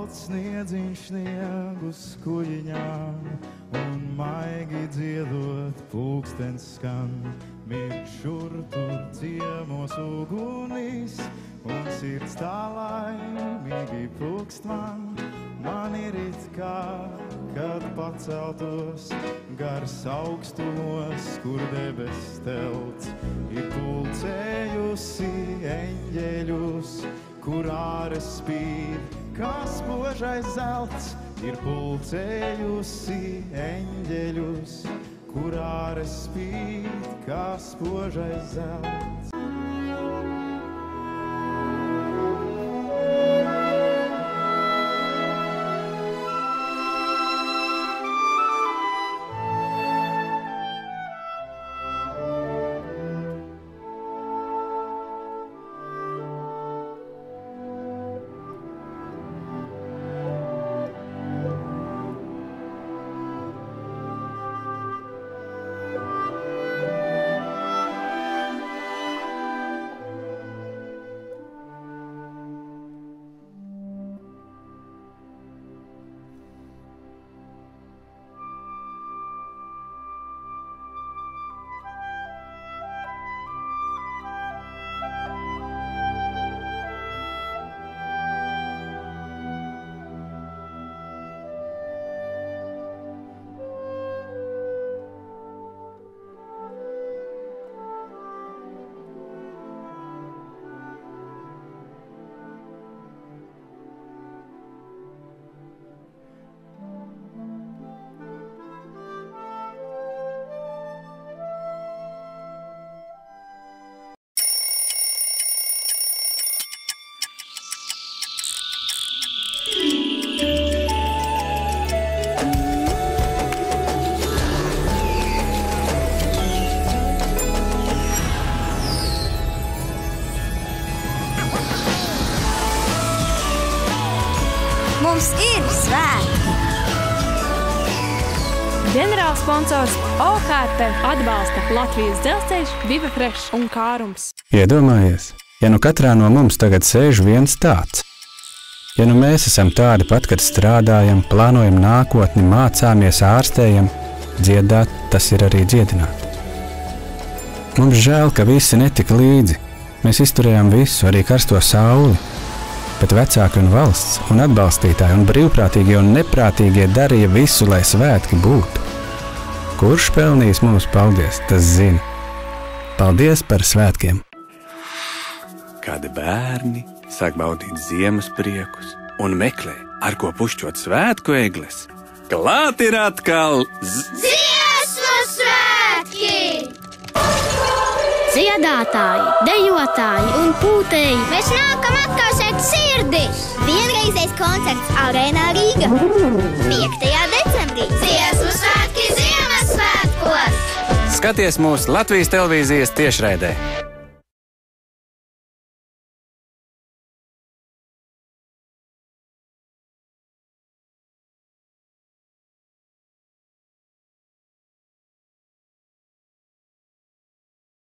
balts sniedziņš sniegu skujiņām, un maigi dziedot pulkstens skan. Mirt šur tur ciemos ugunīs, un sirds tā laimīgi pulkst man. Man ir it kā, kad paceltos gars augstumos, kur debes telts. Ir pulcējusi eņģeļus, kur āres spīd, kā spožais zelts. Ir pulcējusi eņģeļus, kur āres spīd, kā spožais zelts. Mums ir svētki! Ģenerālsponsors OHT atbalsta Latvijas Dzelzceļš, Viva Fresh un Kārums. Iedomājies, ja nu katrā no mums tagad sēž viens tāds. Ja nu mēs esam tādi pat, kad strādājam, plānojam nākotni, mācāmies, ārstējam, dziedāt, tas ir arī dziedināt. Mums žēl, ka visi netika līdzi. Mēs izturējām visu, arī karsto sauli. Bet vecāki un valsts, un atbalstītāji, un brīvprātīgie un neprātīgie darīja visu, lai svētki būtu. Kurš pelnīs mums paldies, tas zina. Paldies par svētkiem! Kādi bērni sāk baudīt ziemas priekus un meklē, ar ko pušķot svētku egles. Klāt ir atkal Dziesmu svētki! Dziedātāji, dejotāji un pūtēji, mēs nākam atkausēt sirdis! Vienreizējs koncerts Arēnā Rīga 5. decembrī. Dziesmu svētki Ziemassvētkos! Skaties mūsu Latvijas televīzijas tiešraidē.